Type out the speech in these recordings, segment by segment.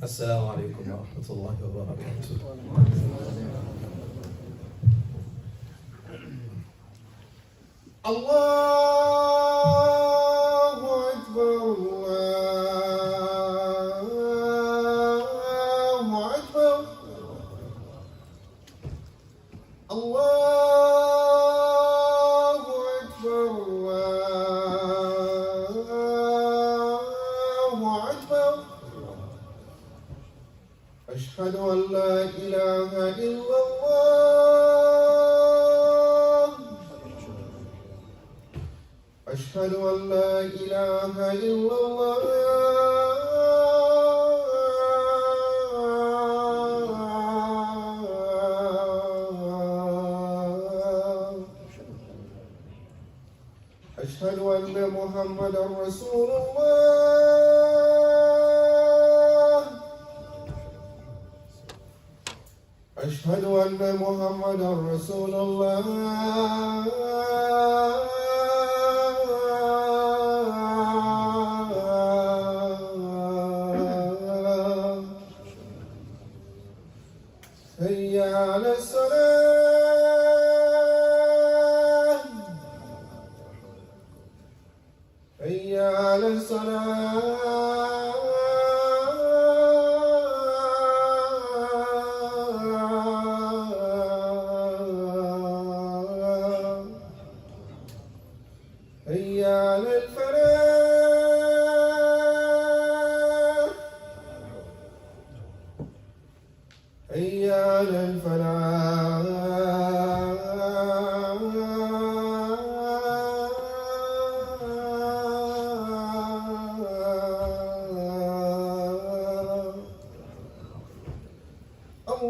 السلام عليكم ورحمة الله وبركاته. الله أكبر الله أكبر الله أكبر الله أكبر أشهد أن لا إله إلا الله أشهد أن لا إله إلا الله أشهد أن محمدا رسول الله أشهد أن محمدا رسول الله هيا على الصلاة هيا على الصلاة هيا على الفلاح هيا على الفلاح الله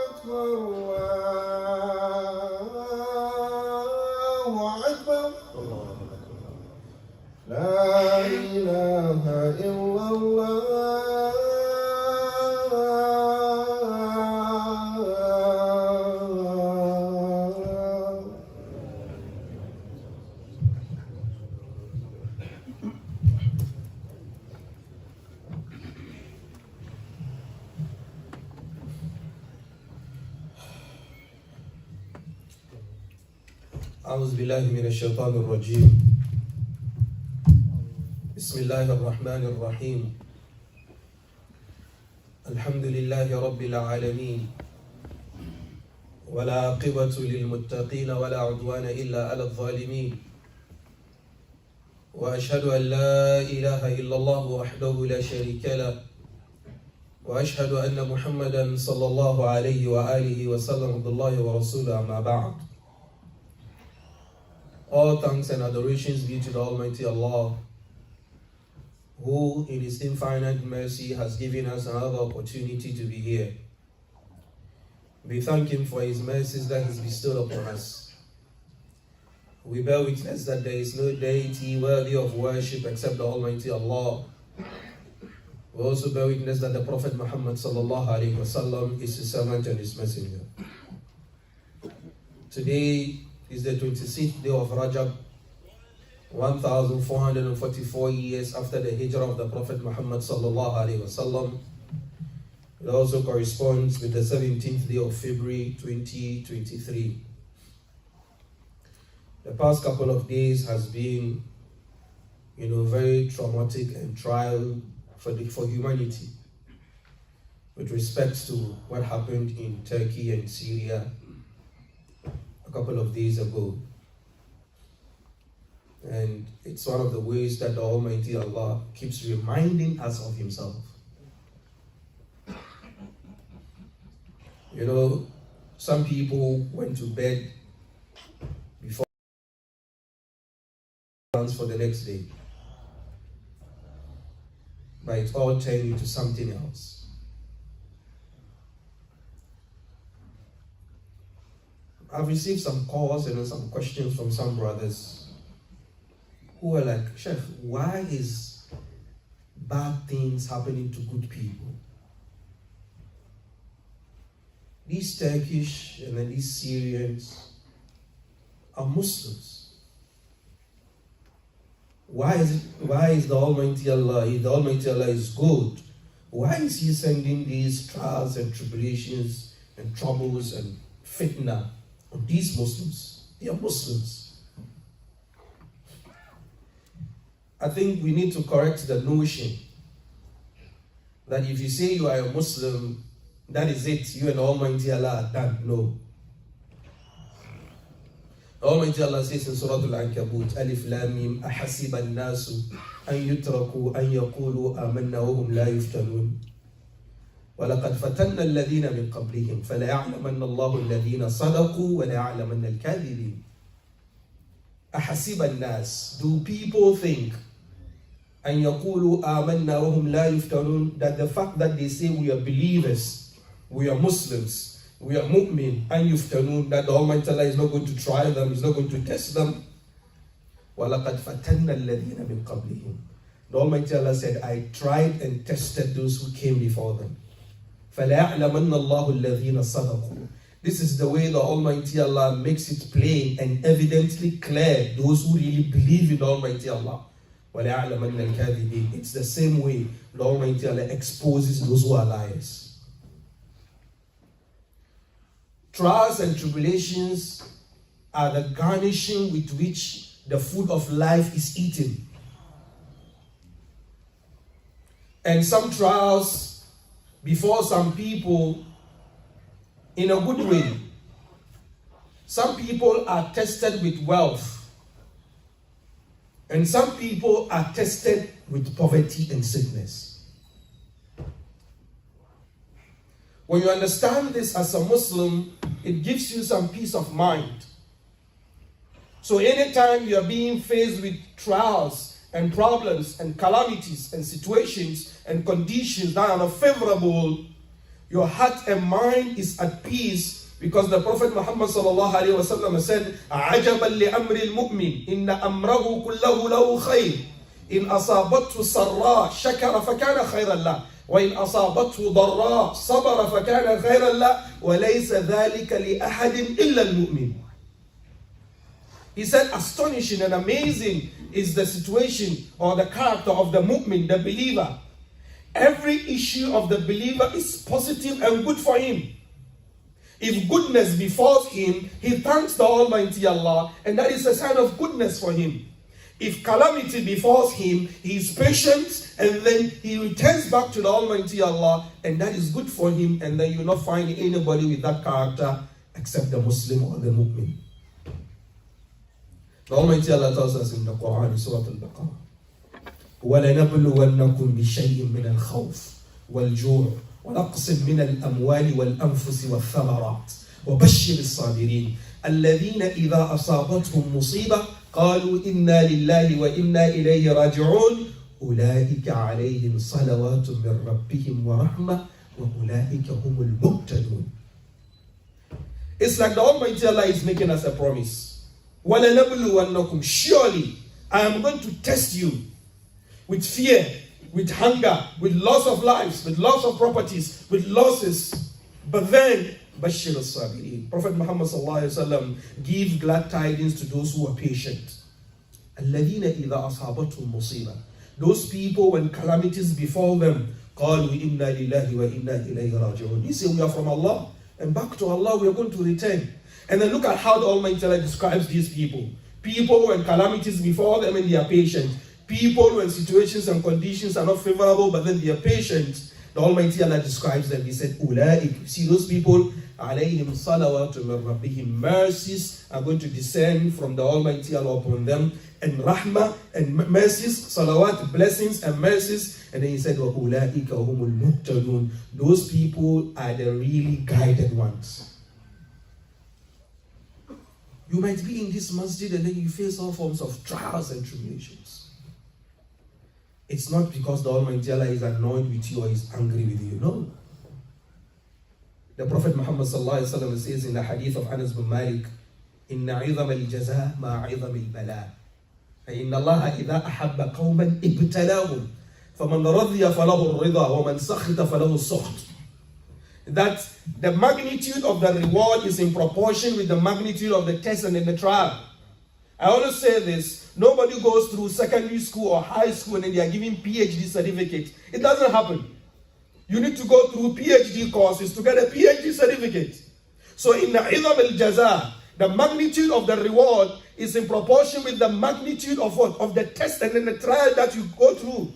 أكبر الله أكبر لا إله إلا الله. أعوذ بالله من الشيطان الرجيم. بسم الله الرحمن الرحيم. الحمد لله رب العالمين، ولا عاقبة للمتقين ولا عدوان إلا على الظالمين، وأشهد أن لا إله إلا الله وحده لا شريك له، وأشهد أن محمدا صلى الله عليه وآله وسلم عبد الله ورسوله. أما بعد. All thanks and adorations be to the Almighty Allah, who in His infinite mercy has given us another opportunity to be here. We thank Him for His mercies that He's bestowed upon us. We bear witness that there is no deity worthy of worship except the Almighty Allah. We also bear witness that the Prophet Muhammad sallallahu alaihi wasallam is His servant and His messenger. Today is the 26th day of Rajab, 1444 years after the hijrah of the Prophet Muhammad sallallahu alaihi wasallam. It also corresponds with the 17th day of February 2023. The past couple of days has been, very traumatic and trial for humanity with respect to what happened in Turkey and Syria a couple of days ago. And it's one of the ways that the Almighty Allah keeps reminding us of Himself. Some people went to bed before plans for the next day, but it all turned into something else. I've received some calls and some questions from some brothers who are like, Sheikh, why is bad things happening to good people? These Turkish and then these Syrians are Muslims. Why is the Almighty Allah, if the Almighty Allah is good, why is He sending these trials and tribulations and troubles and fitna on these Muslims? They are Muslims. I think we need to correct the notion that if you say you are a Muslim, that is it, you and Almighty Allah are done. No. Almighty Allah says in Surah Al-Ankabut, Alif Lam Mim, Ahasiba an-nasu an yutraku an yaqulu amanna wa hum la yuftanun. وَلَقَدْ فَتَنَّ الَّذِينَ مِنْ قَبْلِهِمْ فَلَيَعْلَمَنَّ اللَّهُ الَّذِينَ صَدَقُوا وَلَيَعْلَمَنَّ الْكَاذِبِينَ. أَحَسِبَ النَّاسِ, do people think أَن يَقُولُوا آمَنَّا وَهُمْ لَا يُفْتَنُونَ, that the fact that they say we are believers, we are Muslims, we are mu'min, and yuftanun, that the Almighty Allah is not going to try them, is not going to test them. وَلَقَدْ فَتَنَّ الَّذِينَ مِنْ قَبْلِهِمْ. The Almighty Allah said, I tried and tested those who came before them. فَلَيَعْلَمَنَّ اللَّهُ الَّذِينَ صَدَقُوا. This is the way the Almighty Allah makes it plain and evidently clear those who really believe in the Almighty Allah. وَلَيَعْلَمَنَّ الْكَاذِبِينَ. It's the same way the Almighty Allah exposes those who are liars. Trials and tribulations are the garnishing with which the food of life is eaten. And some trials befall some people in a good way. Some people are tested with wealth, and some people are tested with poverty and sickness. When you understand this as a Muslim, it gives you some peace of mind. So anytime you are being faced with trials and problems and calamities and situations and conditions that are not favorable, your heart and mind is at peace, because the Prophet Muhammad sallallahu alaihi wasallam said, "Ajaban li amri al-mu'min, inna amrahu kullahu lahu khayr. In asabathu sarra shakara fakana khayran lah. وَإِنْ أَصَابَتْهُ ضَرَّاء صَبَرَ فَكَانَ خَيْرًا لَهُ وَلَيْسَ ذَلِكَ لِأَحَدٍ إِلَّا الْمُؤْمِنِ." He said, astonishing and amazing is the situation or the character of the mu'min, the believer. Every issue of the believer is positive and good for him. If goodness befalls him, he thanks the Almighty Allah, and that is a sign of goodness for him. If calamity befalls him, he is patient, and then he returns back to the Almighty Allah, and that is good for him, and then you will not find anybody with that character except the Muslim or the mu'min. The Almighty Allah tells us in the Quran, Surah Al-Baqarah, وَلَنَبْلُوَنَّكُمْ بِشَيْءٍ مِّنَ الْخَوْفِ وَالْجُوعِ وَنَقْصٍ مِّنَ الْأَمْوَالِ وَالْأَنفُسِ وَالثَّمَرَاتِ وَبَشِّرِ الصَّابِرِينَ الَّذِينَ إِذَا أَصَابَتْهُمْ مُصِيبَةٌ قالوا إنا لله وإنا إليه راجعون أولئك عليهم صلوات من ربهم ورحمة وأولئك هم المهتدون. It's like the Almighty Allah is making us a promise. وَلَنَبْلُوَنَّكُمْ, surely I am going to test you with fear, with hunger, with loss of lives, with loss of properties, with losses. But then Bashir al-Sabirin, Prophet Muhammad sallallahu alaihi wasallam, give glad tidings to those who are patient. الَّذِينَ إِذَا أَصَابَتْهُمْ مُصِيبَةٌ, those people when calamities befall them, قَالُوا إِنَّا لِلَّهِ وَإِنَّا إِلَيْهِ راجعون. He said, we are from Allah, and back to Allah we are going to return. And then look at how the Almighty Allah describes these people. People when calamities befall them and they are patient. People when situations and conditions are not favorable, but then they are patient. The Almighty Allah describes them. He said, أُولَٰئِكَ, see those people, عَلَيْهِمْ صَلَوَاتٌ مِّن رَبِّهِمْ, mercies are going to descend from the Almighty Allah upon them, and rahmah and mercies, salawat, blessings and mercies. And then he said, وَأُولَٰئِكَ هُمُ الْمُهْتَدُونَ, those people are the really guided ones. You might be in this masjid and then you face all forms of trials and tribulations. It's not because the Almighty Allah is annoyed with you or is angry with you. No. The Prophet Muhammad sallallahu alaihi wasallam says in the hadith of Anas bin Malik, "Inna 'idhama al-jazaa ma 'idhami al-bala. Inna Allah idha ahabba qawman ibtalahum, faman radiya falahu ar-ridha wa man sakhita falahu as-sukht." That the magnitude of the reward is in proportion with the magnitude of the test and the trial. I always say this, nobody goes through secondary school or high school and then they are giving PhD certificate. It doesn't happen. You need to go through PhD courses to get a PhD certificate. So in the Idham al-Jaza, the magnitude of the reward is in proportion with the magnitude of what? Of the test and then the trial that you go through.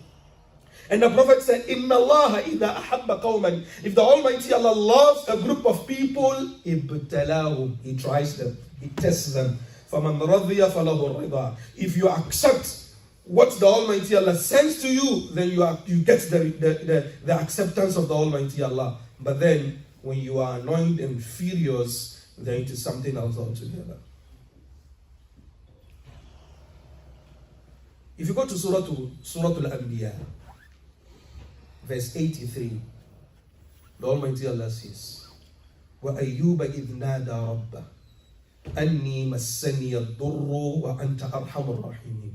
And the Prophet said, Inna Allah idha ahabba qawman. If the Almighty Allah loves a group of people, ibtalahum. He tries them. He tests them. فَمَنْ رَضِيَ فَلَهُ الرِّضَى. If you accept what the Almighty Allah sends to you, then you get the acceptance of the Almighty Allah. But then, when you are annoyed and furious, then it is something else altogether. If you go to Surah Al-Anbiya, verse 83, the Almighty Allah says, وَأَيُّوبَ إِذْ نَادَى رَبَّهُ أَنِّي مَسَّنِيَ الضُّرُّ وَأَنْتَ أَرْحَمُ الرَّاحِمِينَ.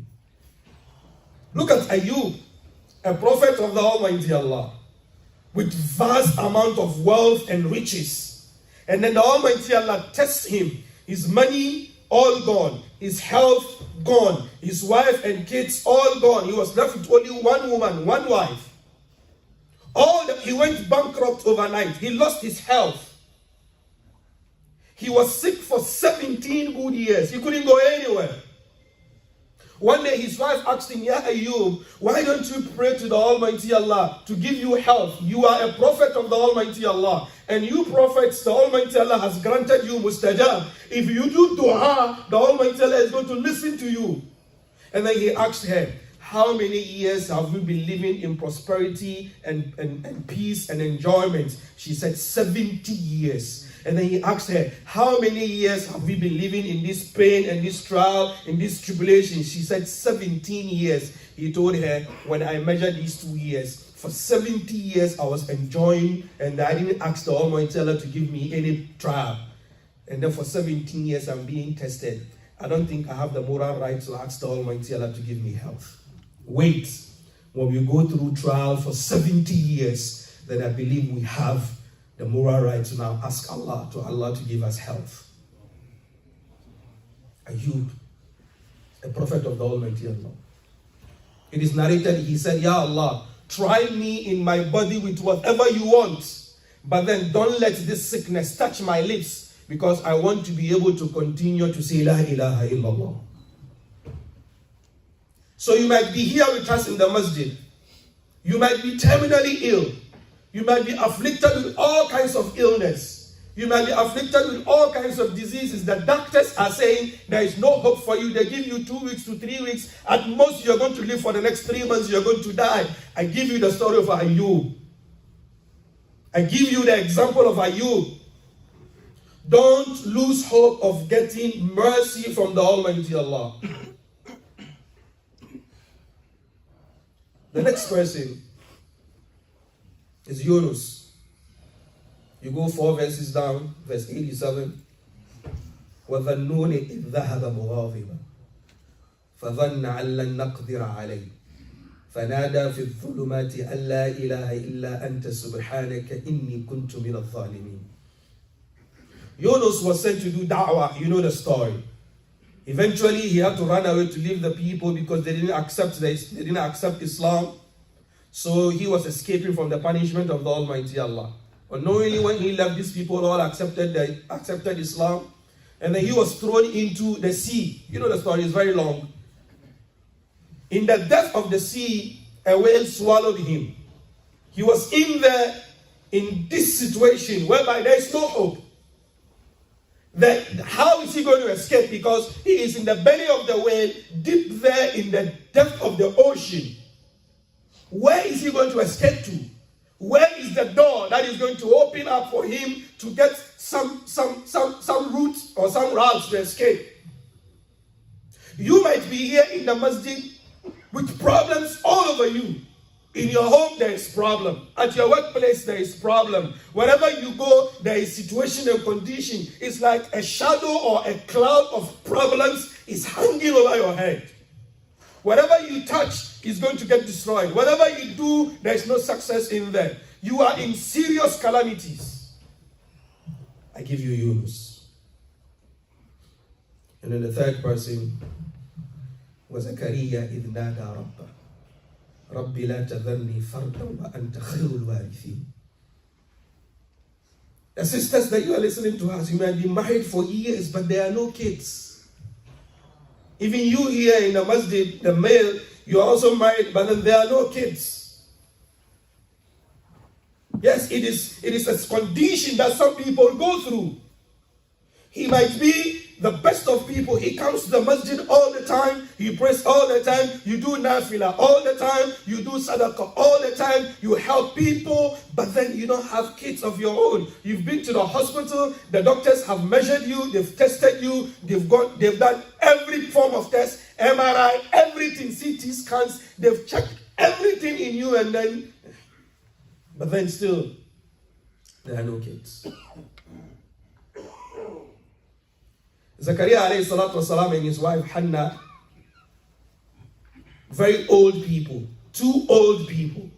Look at Ayub, a prophet of the Almighty Allah, with vast amount of wealth and riches. And then the Almighty Allah tests him. His money, all gone. His health, gone. His wife and kids, all gone. He was left with only one woman, one wife. He went bankrupt overnight. He lost his health. He was sick for 17 good years. He couldn't go anywhere. One day his wife asked him, Ya Ayub, why don't you pray to the Almighty Allah to give you health? You are a prophet of the Almighty Allah. And you prophets, the Almighty Allah has granted you mustajab. If you do dua, the Almighty Allah is going to listen to you. And then he asked her, how many years have we been living in prosperity and peace and enjoyment? She said 70 years. And then he asked her, how many years have we been living in this pain and this trial, in this tribulation? She said 17 years. He told her, when I measured these 2 years, for 70 years I was enjoying and I didn't ask the Almighty Allah to give me any trial. And then for 17 years I'm being tested. I don't think I have the moral right to ask the Almighty Allah to give me health. Wait, when we go through trial for 70 years, then I believe we have the moral right to now ask Allah to give us health. Ayub, a prophet of the Almighty Allah. It is narrated, he said, Ya Allah, try me in my body with whatever you want, but then don't let this sickness touch my lips, because I want to be able to continue to say La ilaha illallah. So you might be here with us in the Masjid. You might be terminally ill. You might be afflicted with all kinds of illness. You might be afflicted with all kinds of diseases. The doctors are saying there is no hope for you. They give you 2 weeks to 3 weeks. At most, you're going to live for the next 3 months. You're going to die. I give you the story of Ayub. I give you the example of Ayub. Don't lose hope of getting mercy from the Almighty Allah. The next person is Yunus. You go 4 verses down, verse 87. وَظَنُّونِ إِذْ ذَهَبَ مُغَاضِبًا فَظَنَّ أَن لَّن نَّقْدِرَ عَلَيْهِ فَنَادَى فِي الظُّلُمَاتِ أَن لَّا إِلَهَ إِلَّا أَنْتَ سُبْحَانَكَ إِنِّي كُنتُ مِنَ الظَّالِمِينَ. Yunus was sent to do da'wah. You know the story. Eventually, he had to run away to leave the people because they didn't accept Islam. So he was escaping from the punishment of the Almighty Allah. Unknowingly, when he left, these people all accepted Islam. And then he was thrown into the sea. You know the story is very long. In the depth of the sea, a whale swallowed him. He was in this situation whereby there is no hope. How is he going to escape? Because he is in the belly of the whale, deep there in the depth of the ocean. Where is he going to escape to? Where is the door that is going to open up for him to get some route or some routes to escape? You might be here in the Masjid with problems all over you. In your home, there is problem. At your workplace, there is problem. Wherever you go, there is situation and condition. It's like a shadow or a cloud of problems is hanging over your head. Whatever you touch is going to get destroyed. Whatever you do, there is no success in there. You are in serious calamities. I give you Yunus. And then the third person was Zakaria idh nada rabba. Rabbi la tadharni fardan wa anta khayrul warithin. The sisters that you are listening to us, you might be married for years, but there are no kids. Even you here in the masjid, the male, you are also married, but then there are no kids. Yes, it is a condition that some people go through. He might be the best of people. He comes to the masjid all the time. He prays all the time. You do nafila all the time. You do sadaqah all the time. You help people, but then you don't have kids of your own. You've been to the hospital. The doctors have measured you. They've tested you. They've done every form of test, MRI, everything, CT scans. They've checked everything in you, but then still, there are no kids. Zakaria alayhi salatu wasalam and his wife Hannah, very old people, 2 old people.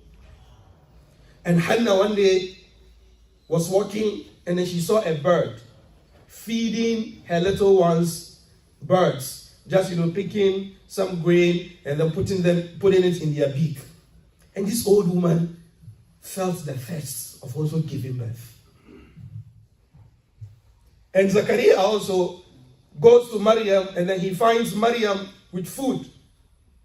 And Hannah one day was walking and then she saw a bird feeding her little ones birds, just picking some grain and then putting it in their beak. And this old woman felt the thirst of also giving birth. And Zakaria also goes to Maryam, and then he finds Maryam with food,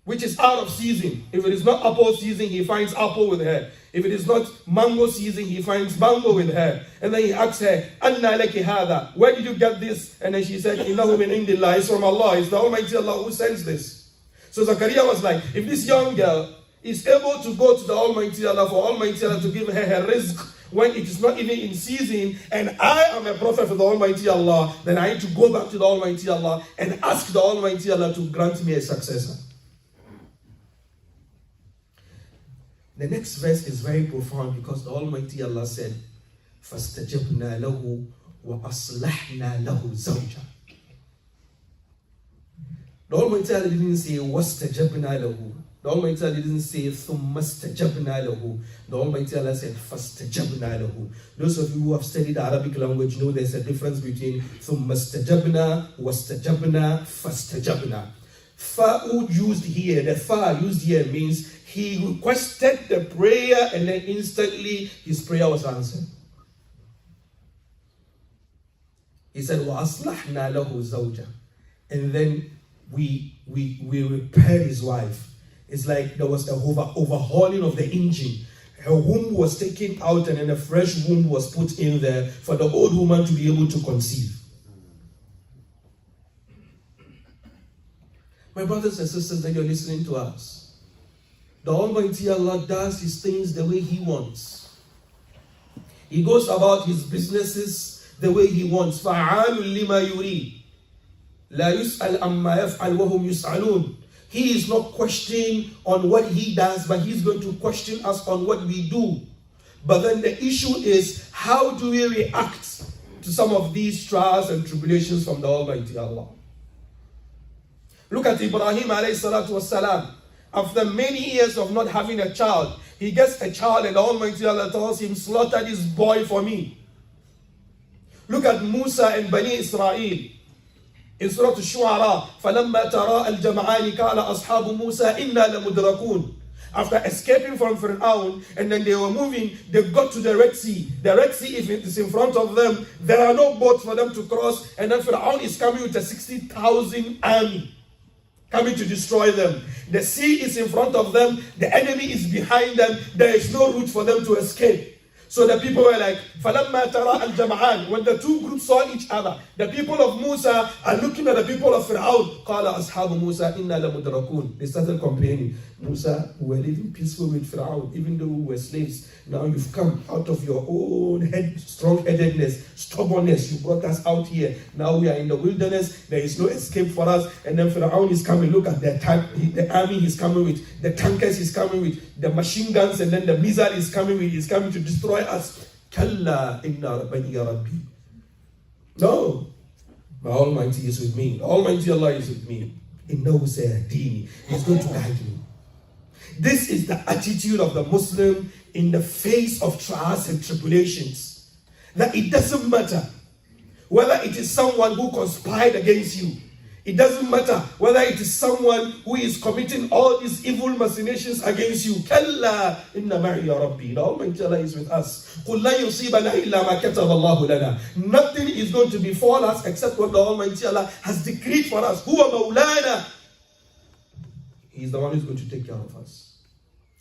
which is out of season. If it is not apple season, he finds apple with her. If it is not mango season, he finds mango with her. And then he asks her, Anna laki hada, where did you get this? And then she said, Innahu min indillah, it's from Allah, it's the Almighty Allah who sends this. So Zakaria was like, if this young girl is able to go to the Almighty Allah for Almighty Allah to give her her rizq, when it is not even in season, and I am a prophet for the Almighty Allah, then I need to go back to the Almighty Allah and ask the Almighty Allah to grant me a successor. The next verse is very profound because the Almighty Allah said, فَاسْتَجَبْنَا لَهُ وَأَصْلَحْنَا لَهُ زَوْجًا. The Almighty Allah didn't say وَاسْتَجَبْنَا لَهُ. The Almighty Allah didn't say ثُمَّ اسْتَجَبْنَا لَهُ. The Almighty Allah said فَاسْتَجَبْنَا لَهُ. Those of you who have studied the Arabic language know there's a difference between ثُمَّ اسْتَجَبْنَا وَاسْتَجَبْنَا فَاسْتَجَبْنَا. Fa used here, the fa used here means he requested the prayer and then instantly his prayer was answered. He said وَأَصْلَحْنَا لَهُ زَوْجًا. And then we repaired his wife. It's like there was a overhauling of the engine. Her womb was taken out and then a fresh womb was put in there for the old woman to be able to conceive. My brothers and sisters that you're listening to us, the Almighty Allah does His things the way He wants. He goes about His businesses the way He wants. فَعَالٌ لِمَا يُرِيدُ لَا يُسْأَلْ أَمَّا يَفْعَلْ وَهُمْ يُسْأَلُونَ. He is not questioning on what He does, but He's going to question us on what we do. But then the issue is, how do we react to some of these trials and tribulations from the Almighty Allah? Look at Ibrahim alayhi salatu wasalam. After many years of not having a child, he gets a child and the Almighty Allah tells him, slaughter this boy for me. Look at Musa and Bani Israel. In Surah Al-Shu'ara, فَلَمَّا تَرَاءَ الْجَمْعَانِ قَالَ أَصْحَابُ مُوسَى إِنَّا لَمُدْرَكُونَ. After escaping from Fir'aun, and then they were moving, they got to the Red Sea. The Red Sea, if it is in front of them, there are no boats for them to cross, and then Fir'aun is coming with a 60,000 army, coming to destroy them. The sea is in front of them, the enemy is behind them, there is no route for them to escape. So the people were like, فَلَمَّا تَرَاءَ الْجَمْعَانِ. When the two groups saw each other, the people of Musa are looking at the people of Fir'aun. قَالَ أَصْحَابُ مُوسَى إِنَّا لَمُدْرَكُونَ. They started complaining. Musa, we were living peaceful with Fir'aun, even though we were slaves. Now you've come out of your own strong-headedness, stubbornness. You brought us out here. Now we are in the wilderness. There is no escape for us. And then Fir'aun is coming. Look at the army he's coming with, the tankers he's coming with, the machine guns, and then the missile is coming with. He's coming to destroy us. Kalla inna rabbani rabbi. No, my Almighty is with me. Almighty Allah is with me. Innahu sayahdini. He's going to guide me. This is the attitude of the Muslim in the face of trials and tribulations. That it doesn't matter whether it is someone who conspired against you. It doesn't matter whether it is someone who is committing all these evil machinations against you. Kalla inna ma'iya rabbi. The Almighty Allah is with us. قُلْ لَن يُصِيبَنَا إِلَّا مَا كَتَبَ اللَّهُ لَنَا. Nothing is going to befall us except what the Almighty Allah has decreed for us. هُوَ مَوْلَانَا. He is the one who is going to take care of us.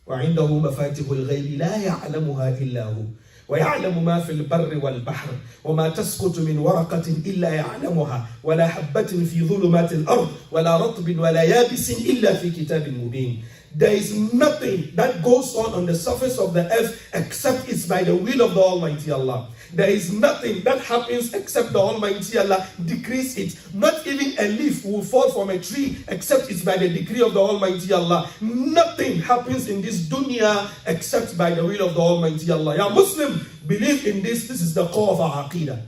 وَعِنْدَهُ مَفَاتِحُ الْغَيْبِ لَا يَعْلَمُهَا إِلَّا هُوَ ويعلم ما في البر والبحر وما تسقط من ورقة إلا يعلمها ولا حبة في ظلمات الأرض ولا رطب ولا يابس إلا في كتاب مبين. There is nothing that goes on the surface of the earth except it's by the will of the Almighty Allah. There is nothing that happens except the Almighty Allah decrees it. Not even a leaf will fall from a tree except it's by the decree of the Almighty Allah. Nothing happens in this dunya except by the will of the Almighty Allah. Ya Muslim, believe in this. This is the core of our aqidah.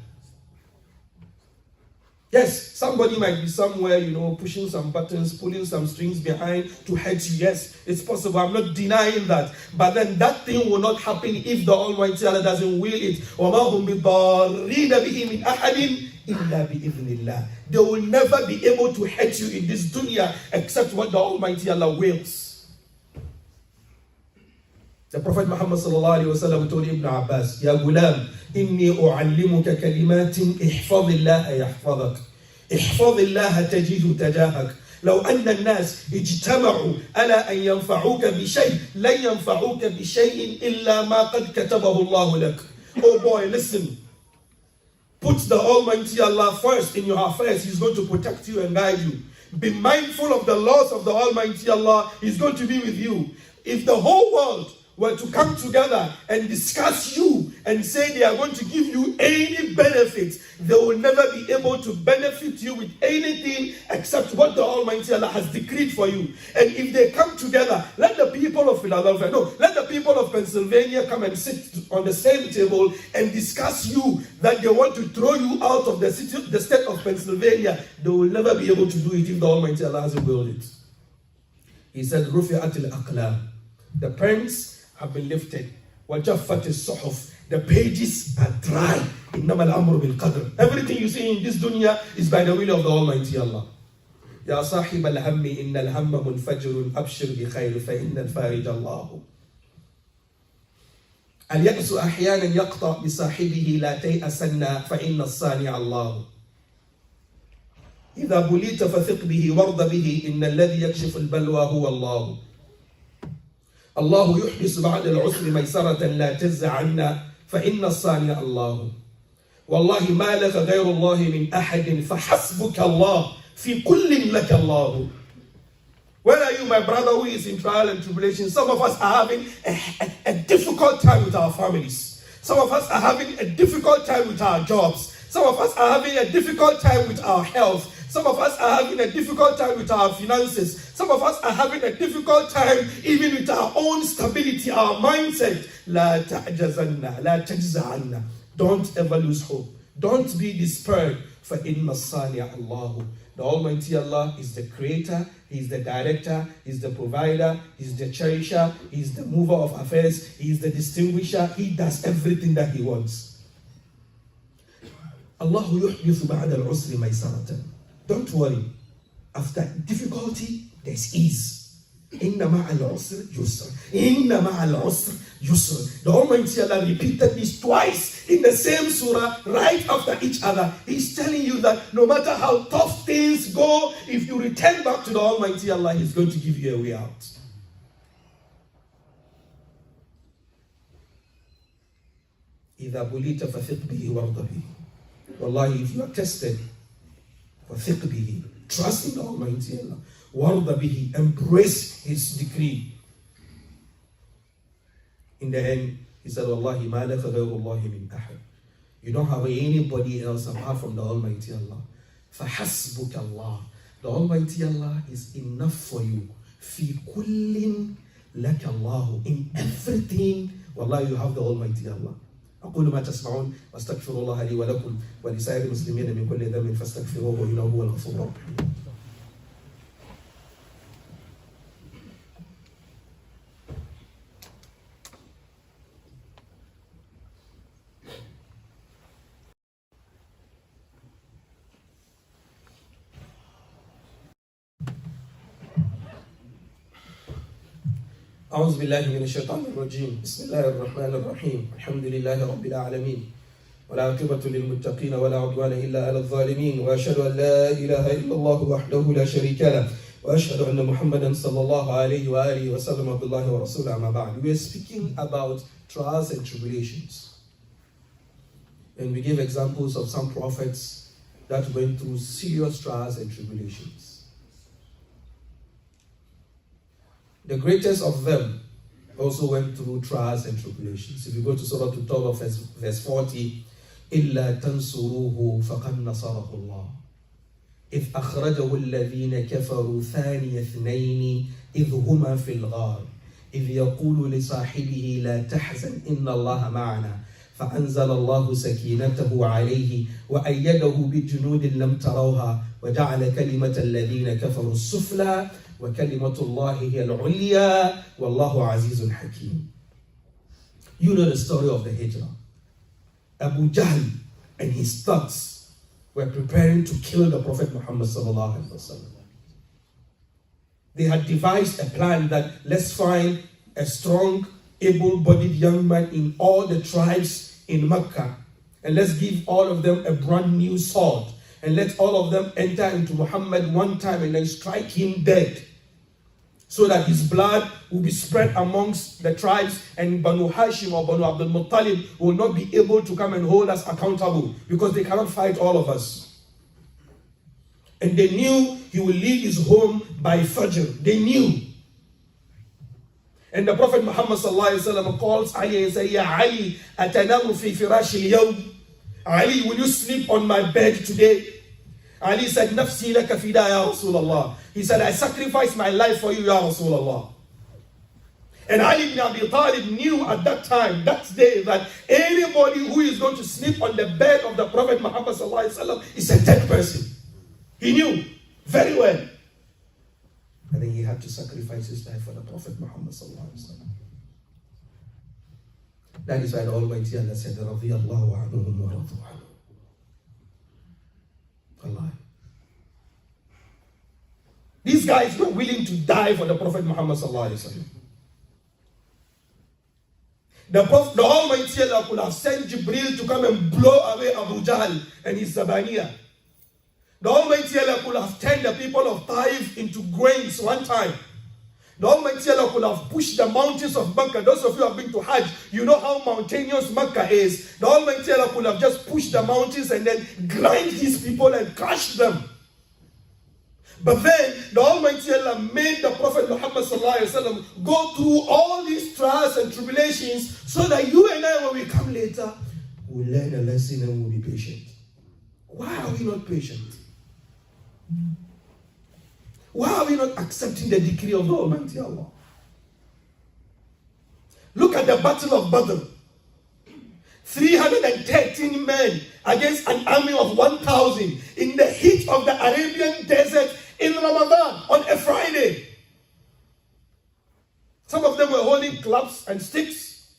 Yes, somebody might be somewhere, pushing some buttons, pulling some strings behind to hurt you. Yes, it's possible. I'm not denying that. But then that thing will not happen if the Almighty Allah doesn't will it. وَمَا هُمْ بِضَارِّينَ بِهِ مِنْ أَحَدٍ إِلَّا بِإِذْنِ اللَّهِ. They will never be able to hurt you in this dunya except what the Almighty Allah wills. The Prophet Muhammad sallallahu alayhi wa sallam told Ibn Abbas, Ya gulam, inni u'allimuka kalimatin ihfadhillaha yahfadhak. ihfadhillaha tajidu tajahak. لو أن الناس اجتمعوا على أن ينفعوك بشيء لن ينفعوك بشيء إلا ما قد كتبه الله لك. Oh boy, listen. Put the Almighty Allah first in your affairs. He's going to protect you and guide you. Be mindful of the laws of the Almighty Allah. He's going to be with you. If the whole world were to come together and discuss you and say they are going to give you any benefits, they will never be able to benefit you with anything except what the Almighty Allah has decreed for you. And if they come together, let the people of Philadelphia, let the people of Pennsylvania come and sit on the same table and discuss you that they want to throw you out of the state of Pennsylvania. They will never be able to do it if the Almighty Allah hasn't willed it. He said, رُفِعَتِ الْأَقْلَامِ. The pens have been lifted. وَجَفَّتِ الصُّحُفِ. The pages are dry. إِنَّمَا الْأَمْرُ بِالْقَدْرِ. Everything you see in this dunya is by the will of the Almighty Allah. يَا صَاحِبَ الْهَمِّ إِنَّ الْهَمَّ مُنْفَجِرٌ أَبْشِرْ بِخَيْرِ فَإِنَّ الْفَارِجَ اللَّهُ. الْيَأْسُ أَحْيَانًا يَقْطَعْ بِصَاحِبِهِ لَا تَيْأَسَنَّ فَإِنَّ الصَّانِعَ اللَّهُ. إِذَا بُلِيتَ فَثِقْ بِهِ وَارْضَ بِهِ إِنَّ الَّذِي يَكْشِفُ الْبَلْوَى هُوَ اللَّهُ. الله يحدث بعد العسر ميسرة لا تجز عنا فإن الصانع الله. والله ما لك غير الله من أحد فحسبك الله في كل لك الله. Where are you, my brother, who is in trial and tribulation? Some of us are having a difficult time with our families. Some of us are having a difficult time with our jobs. Some of us are having a difficult time with our health. Some of us are having a difficult time with our finances. Some of us are having a difficult time even with our own stability, our mindset. لا تعجزن, لا تجزعن. Don't ever lose hope. Don't be despaired. فإن الصانع الله. The Almighty Allah is the creator, He is the director, He is the provider, He is the cherisher, He is the mover of affairs, He is the distinguisher. He does everything that He wants. الله يحدث بعد العسر ميسرة. Don't worry. After difficulty, there's ease. Inna ma'al usr yusr. Inna ma'al usr yusr. The Almighty Allah repeated this twice in the same surah, right after each other. He's telling you that no matter how tough things go, if you return back to the Almighty Allah, He's going to give you a way out. إِذَا بُلِيتَ فَثِقْ بِهِ وَارْضَ بِهِ. Wallahi, if you are tested, وَثِقْ بِهِ. Trust in the Almighty Allah. وَارْضَ بِهِ. Embrace His decree. In the end, he said, Wallahi ma laka ghayrullahi min ahad. You don't have anybody else apart from the Almighty Allah. فَحَسْبُكَ Allah. The Almighty Allah is enough for you. فِي كُلٍّ لَكَ اللَّهُ. In everything, Wallahi, you have the Almighty Allah. أقول ما تسمعون واستغفر الله لي ولكم ولسائر المسلمين من كل ذنب فاستغفروه إنه هو الغفور الرحيم. أعوذ بالله من الشيطان الرجيم بسم الله الرحمن الرحيم الحمد لله رب العالمين والعاقبة للمتقين ولا عدوان إلا على الظالمين وأشهد أن لا إله إلا الله وحده لا شريك له وأشهد أن محمدا صلى الله عليه وآله وسلم عبد الله ورسوله أما بعد. We are speaking about trials and tribulations, and we give examples of some prophets that went through serious trials and tribulations. The greatest of them also went through trials and tribulations. If you go to Surah At-Tawbah, verse 40, إِلَّا تَنْصُرُوهُ فَقَدْ نَصَرَهُ اللَّهُ إِذْ أَخْرَجَهُ الَّذِينَ كَفَرُوا ثَانِيَ اثْنَيْنِ إِذْ هُمَا فِي الْغَارِ إِذْ يَقُولُ لِصَاحِبِهِ لَا تَحْزَنْ إِنَّ اللَّهَ مَعَنَا فأنزل الله سكينته عليه وأيده بجنود لم تروها وجعل كلمة الذين كفروا السفلى وكلمة الله هي العليا والله عزيز حكيم. You know the story of the Hijrah. Abu Jahl and his thugs were preparing to kill the Prophet Muhammad sallallahu alaihi wasallam. They had devised a plan that let's find a strong, able-bodied young man in all the tribes in Mecca, and let's give all of them a brand new sword, and let all of them enter into Muhammad one time and then strike him dead, so that his blood will be spread amongst the tribes, and Banu Hashim or Banu Abdul Muttalib will not be able to come and hold us accountable because they cannot fight all of us. And they knew he will leave his home by Fajr. They knew. And the Prophet Muhammad sallallahu alaihi wasallam calls Ali and says, Ya Ali, atanamu fi firash al-yawm. Ali, will you sleep on my bed today? Ali said, Nafsi laka fida ya Rasulullah. He said, I sacrifice my life for you, ya Rasulullah. And Ali ibn Abi Talib knew at that time, that day, that anybody who is going to sleep on the bed of the Prophet Muhammad sallallahu alaihi wasallam is a dead person. He knew very well. And then he had to sacrifice his life for the Prophet Muhammad sallallahu alaihi wasallam. That is why the Almighty Allah said, "Radiyallahu anhum wa radu anhu." Allah. These guys were willing to die for the Prophet Muhammad sallallahu alaihi wasallam. The Almighty Allah could have sent Jibril to come and blow away Abu Jahl and his Zabaniya. The Almighty Allah could have turned the people of Taif into grains one time. The Almighty Allah could have pushed the mountains of Mecca. Those of you who have been to Hajj, you know how mountainous Mecca is. The Almighty Allah could have just pushed the mountains and then grind these people and crushed them. But then the Almighty Allah made the Prophet Muhammad sallallahu alaihi wasallam go through all these trials and tribulations so that you and I, when we come later, will learn a lesson and will be patient. Why are we not patient? Why are we not accepting the decree of the Almighty Allah? Look at the Battle of Badr. 313 men against an army of 1,000 in the heat of the Arabian desert in Ramadan on a Friday. Some of them were holding clubs and sticks.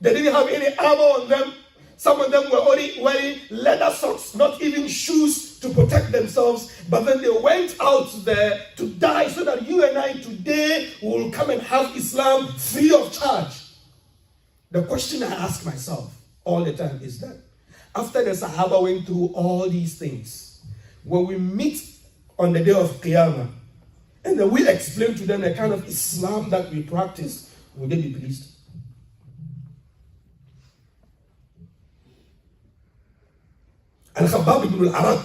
They didn't have any armor on them. Some of them were only wearing leather socks, not even shoes to protect themselves. But then they went out there to die so that you and I today will come and have Islam free of charge. The question I ask myself all the time is that after the Sahaba went through all these things, when we meet on the day of Qiyamah, and then we explain to them the kind of Islam that we practice, will they be pleased? Al-Khabbab ibn al-Arat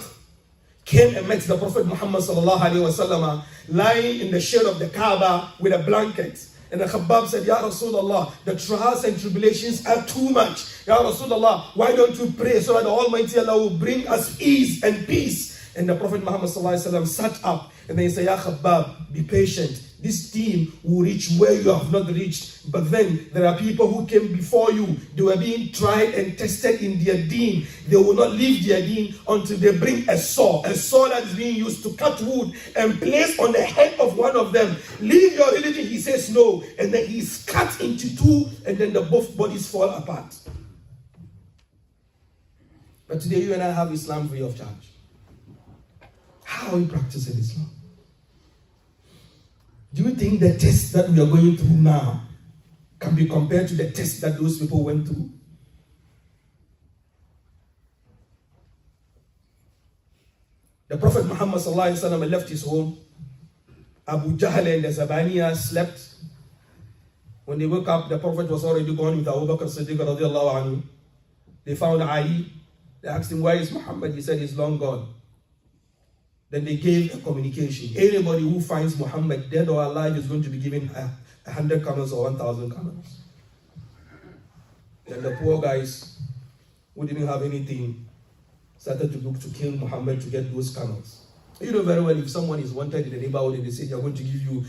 came and met the Prophet Muhammad sallallahu alaihi wasallam lying in the shade of the Kaaba with a blanket. And the Khabbab said, Ya Rasulullah, the trials and tribulations are too much. Ya Rasulullah, why don't you pray so that the Almighty Allah will bring us ease and peace? And the Prophet Muhammad sallallahu alaihi wasallam sat up and then he said, Ya Khabbab, be patient. This team will reach where you have not reached. But then there are people who came before you. They were being tried and tested in their deen. They will not leave their deen until they bring a saw that is being used to cut wood and place on the head of one of them. Leave your religion. He says no. And then he's cut into two and then the both bodies fall apart. But today you and I have Islam free of charge. How are we practicing Islam? Do you think the test that we are going through now can be compared to the test that those people went through? The Prophet Muhammad left his home. Abu Jahl and the Zabaniya slept. When they woke up, the Prophet was already gone with Abu Bakr Siddiq radiallahu anhu. They found Ali. They asked him, where is Muhammad? He said, he's long gone. Then they gave a communication. Anybody who finds Muhammad dead or alive is going to be given 100 camels or 1,000 camels. Then the poor guys who didn't have anything started to look to kill Muhammad to get those camels. You know very well, if someone is wanted in the neighborhood and they say they're going to give you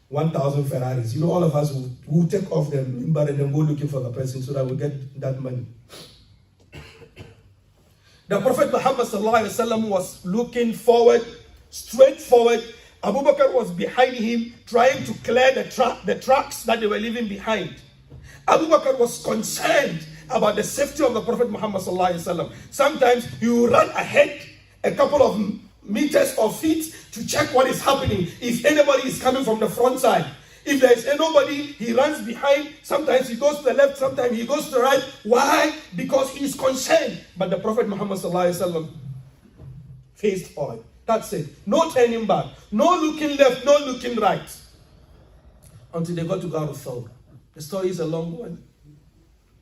1,000 Ferraris, you know, all of us will take off the mimbar and then go looking for the person so that we get that money. The Prophet Muhammad was looking forward, straight forward. Abu Bakr was behind him, trying to clear the trucks that they were leaving behind. Abu Bakr was concerned about the safety of the Prophet Muhammad. Sometimes he would run ahead a couple of meters or feet to check what is happening. If anybody is coming from the front side, if there is nobody, he runs behind. Sometimes he goes to the left, sometimes he goes to the right. Why? Because he is concerned. But the Prophet Muhammad faced forward. That's it. No turning back. No looking left, no looking right. Until they got to Ghar al-Thawr. The story is a long one.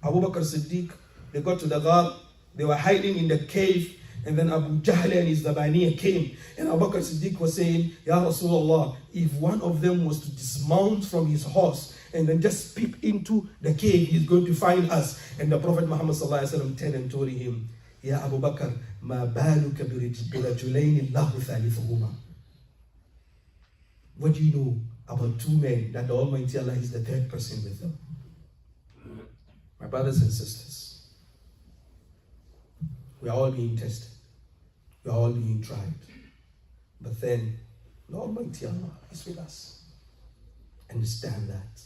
Abu Bakr Siddiq, they got to the Ghar. They were hiding in the cave. And then Abu Jahl and his Zabaniya came. And Abu Bakr Siddiq was saying, Ya Rasulullah, if one of them was to dismount from his horse and then just peep into the cave, he's going to find us. And the Prophet Muhammad turned and told him, Ya Abu Bakr, ma baluka birajulayn Allahu thalithuhuma. What do you know about two men that the Almighty Allah is the third person with them? My brothers and sisters, we are all being tested. We are all being tried. But then, the Almighty Allah is with us. Understand that.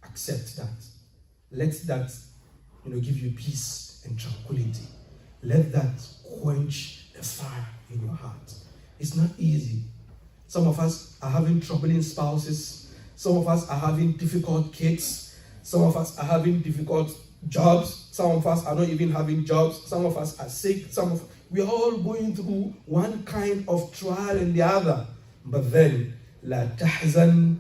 Accept that. Let that, give you peace and tranquility. Let that quench the fire in your heart. It's not easy. Some of us are having troubling spouses. Some of us are having difficult kids. Some of us are having difficult jobs. Some of us are not even having jobs. Some of us are sick. We are all going through one kind of trial and the other. But then, لا تحزن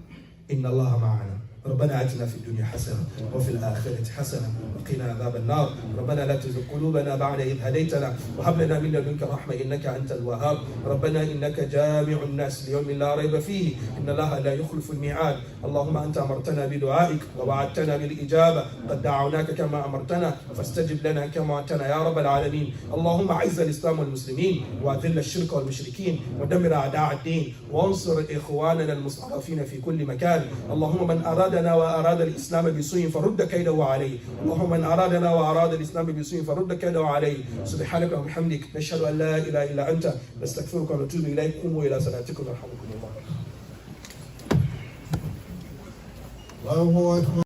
إن الله معنا. ربنا آتنا في الدنيا حسنة وفي الآخرة حسنة وقنا عذاب النار. ربنا لا تزغ قلوبنا بعد إذ هديتنا وهب لنا من لدنك رحمة إنك أنت الوهاب. ربنا إنك جامع الناس ليوم لا ريب فيه إن الله لا يخلف الميعاد. اللهم أنت أمرتنا بدعائك ووعدتنا بالإجابة قد دعوناك كما أمرتنا فاستجب لنا كما وعدتنا يا رب العالمين. اللهم أعز الإسلام والمسلمين وأذل الشرك والمشركين ودمر أعداء الدين وانصر إخواننا المستضعفين في كل مكان. اللهم من أرادنا وأراد الإسلام بسوء فرد كيده عليه. اللهم من أرادنا وأراد الإسلام بسوء فرد كيده عليه. سبحانك وبحمدك نشهد أن لا إله إلا أنت نستغفرك ونتوب إليك. قوموا إلى صلاتكم يرحمكم الله. الله أكبر.